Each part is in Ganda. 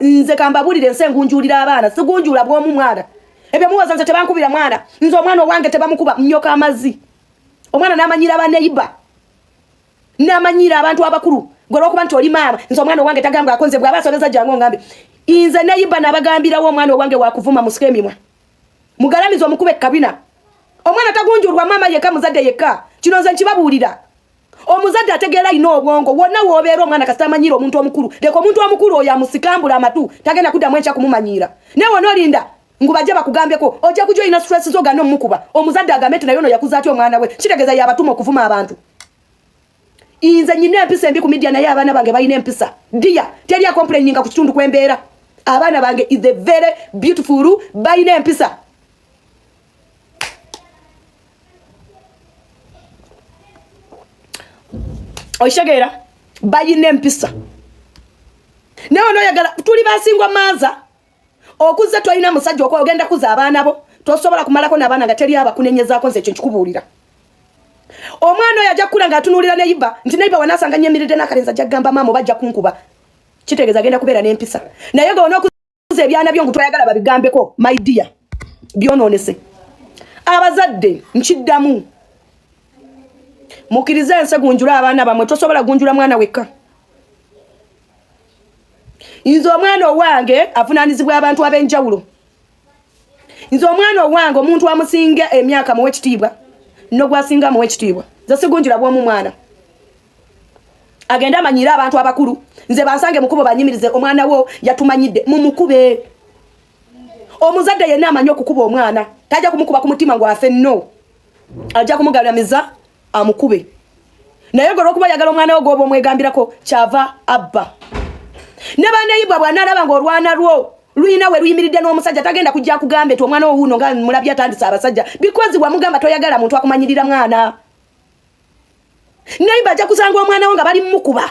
nze kambabulire nsengunjulira abaana sigunjula bw'omu mwana ebyo muwaza nze tebankubira mwana nze omwana owange tebamukuba nnyoka amazzi omwana n'amanyira abaneiba n'amanyira abantu abakulu gwe lw'okuba nti oli maama nze omwana owange tagamba akonze bw'aba asobeza jangu ngambe inze neiba n'abagambirawo omwana owange wakuvuma musika emimwa mugalamiza omukube kabina omwana tagunjulwa maama yekka muzadde yekka kino nze nkibabuulira omuzadde ategeera ino obwongo wonna woobeera omwana kasita amanyira omuntu omukulu leka omuntu omukulu oyo amusikambula amatu tagenda kuddamu enkya kumumanyira naye wonoolinda ngubajja bakugambeko ojja kujja olina stress zo ganna omukuba omuzadde agambe nti naye ono yakuza atya omwana we kitegeeza yabatuma okuvuma abantu inze nyina empisa embi ku media naye abaana bange balina empisa dia teri complaininga ku kitundu kwembeera abaana bange is the very beautiful balina empisa oishagera balina empisa naye onoyagala tuli basingwa maaza okuza twalina musajja okwo ogenda kuza abaana bo tosobola kumalako n'abaana nga teri abakunenyezaako nze ekyo nkikubuulira omwana oyo ajja kukula ng'atunuulira neiba nti neiba wanaasanga nnyemiridde n'akalenzi ajja kugamba maama bajja kunkuba kitegeeza agenda kubeera n'empisa naye nga onookuza ebyana byo ngu twayagala babigambeko my dear byonoonese abazadde nkiddamu mukirize ense gunjula abaana bamwe tosobola gunjula mwana wekka nze omwana owange avunaanyizibwa abantu ab'enjawulo nze omwana owange omuntu amusinga emyaka muwe ekitiibwa no gwasinga muwe ekitiibwa nze sigunjula bw'omu mwana agenda amanyira abantu abakulu nze bansange mukubo banyimirize omwana wo yatumanyidde mumukube omuzadde yenna amanyi okukuba omwana tajja kumukuba ku mutima ngwafe no ajja kumugalamiza amukube naye gwe lw'okuba yagala omwana wo gwoba omwegambirako kyava abba ne baneyibwa bw'anaalaba ng'olwana lwo luyina we luyimiridde n'omusajja tagenda kujja kugambe ti omwana wo wuuno nga mulabye atandise abasajja because wamugamba toyagala muntu akumanyirira mwana neyiba ajja kusanga omwana wo nga bali mumukuba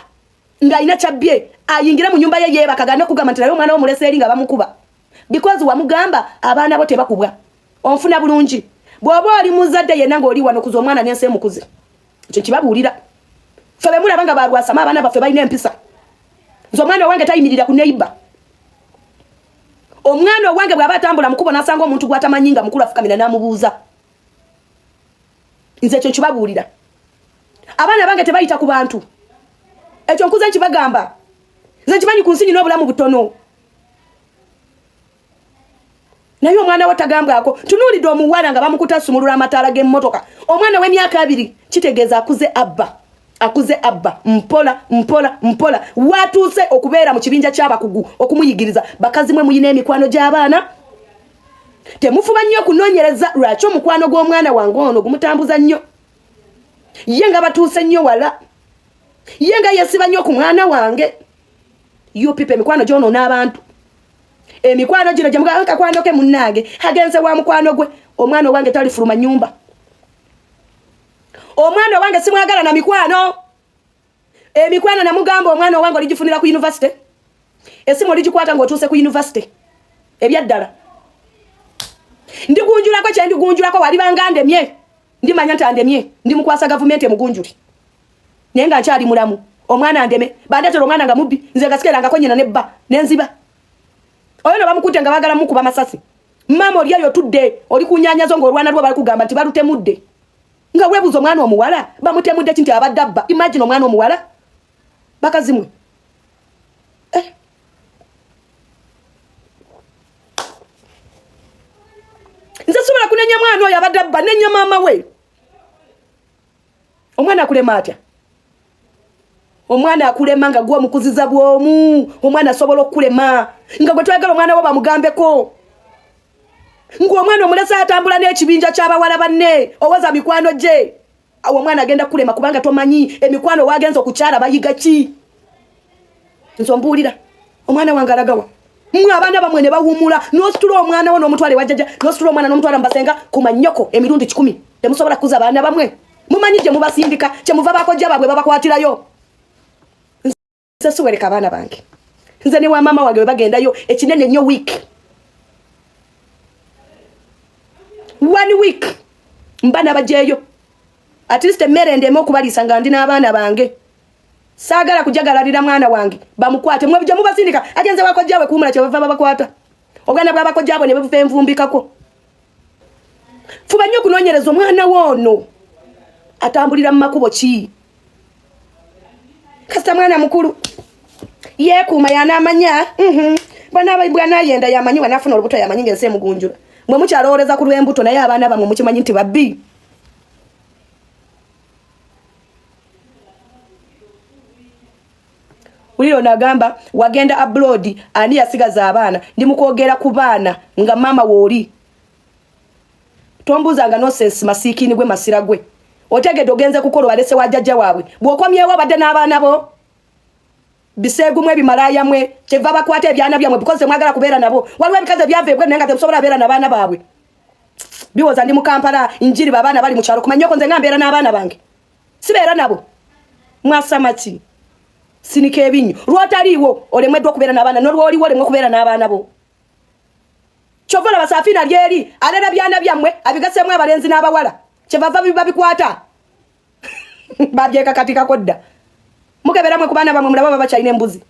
ng'alina kyabbye ayingire mu nyumba ye yeebaka gana okugamba nti naye omwana wo mulese eri nga bamukuba because wamugamba abaana bo tebakubwa onfuna bulungi bw'oba oli muzadde yenna ng'oli wano kuza omwana n'ensi emukuze ekyo kibabuulira ffe be mulaba nga balwasama abaana baffe balina empisa nze omwana owange tayimirira ku neiba omwana owange bw'aba atambula mukubo n'asanga omuntu gw'atamanyi nga mukulu afukamira n'amubuuza nze ekyo nkibabuulira abaana bange tebayita ku bantu ekyo nkuze nkibagamba nze nkimanyi ku nsi nyina obulamu butono naye omwana we tagambwako tunuulidde omuwala nga bamukutasumulula amataala g'emmotoka omwana w'emyaka 2 kitegeeza akuze abba mpola watuuse okubeera mu kibinja ky'abakugu okumuyigiriza bakazi mwe muyina emikwano gy'abaana temufuba nnyo okunoonyereza lwaki omukwano gw'omwana wange ono gumutambuza nnyo ye nga batuuse nnyo wala ye nga yesiba nnyo ku mwana wange yupipa emikwano gyonoona abantu emikwano gino gye mugamba kakwano ke munnange agenze wa mukwano gwe omwana owange talifuluma nyumba omwana owange simwagala na mikwano emikwano namugamba omwana owange oligifunira ku university esimu oligikwata ng'otuuse ku university ebyaddala ndigunjulako kye ndigunjulako walibanga ndemye ndimanya nti andemye ndimukwasa gavumenti emugunjuli naye nga nkyali mulamu omwana andeme bandetera omwana nga mubbi nze ngasikerangako nyina nebba nenziba oyo no bamukute nga bagala mukuba masasi mama oli ayo tudde oli kunyanyazo ng'olwana lwo bali kugamba nti balutemudde nga webuza omwana omuwala bamutemudde kinti abadde abba imagine omwana omuwala bakazimwe nze sobola kunenya mwana oyo abadde abba nenya maama we omwana akulema atya omwana akulema nga gwe omukuziza bw'omu omwana asobola okukulema nga gwe twagala omwana wo bamugambeko ng'omwana omulesa atambula n'ekibinja ky'abawala banne owoza mikwano gye awo omwana agenda kulema kubanga tomanyi emikwano waagenza okukyala bayiga ki nzo mbuulira omwana wange alagawa mwe abaana bamwe ne bawumula n'ositula omwana wo n'omutwale wajjaja n'ositula omwana n'omutwala mbasenga ku mannyoko emirundi 10 temusobola kuza abaana bamwe mumanyi gye mubasindika kyemuva bakojja baabwe babakwatirayo nze siwereka abaana bange nze ne wa maama wange we bagendayo ekinene nnyo week 1 week mbana bajeyo at least emmere ndeme okubaliisa nga ndi n'abaana bange Sagala kujagalalira mwana wange bamukwate mwe bijja mubasindika agenze wako jawe kumula kye bava bakwata oganda bwa bako jabo ne bevuva envumbikako fuba nnyo kunonyereza omwana wono atambulira mu makubo ki kasita mwana mukulu yekuuma yanamanya bwana yenda yamanyi wanafuna olubuto yamanyi ngense mugunjula mwe mukyalowooleza ku lw'embuto naye abaana bamwe mukimanyi nti babbi uliro nagamba wagenda abroad ani yasigaza abaana ndi mukwogera ku baana nga mama woli tombuza nga nonsense masikini gwe masira gwe otegedde ogenze kukola walese wajjajja waabwe bw'okomyewo badde n'abaana bo biseegumwe bimalaya mwe kyeva bakwata ebyana byamwe because mwagala kubeera nabo waliwo ebikaze byaveebwe naye nga temusobola beera n'abaana baabwe biwoza ndi mu Kampala injiri babaana bali mu kyalo kumanyoko nze nga mbeera n'abaana bange sibeera nabo mwasamaki sinika ebinyo lwataliiwo olemweddwa okubeera n'abaana n'olwoliwo olemwe okubeera n'abaana bo kyovola basafiina lyeri alera byana byammwe abigaseemu abalenzi n'abawala kyebava babikwata babyekakatikako dda mukebera mwe ku baana bamwe mulaba babakyalina embuzi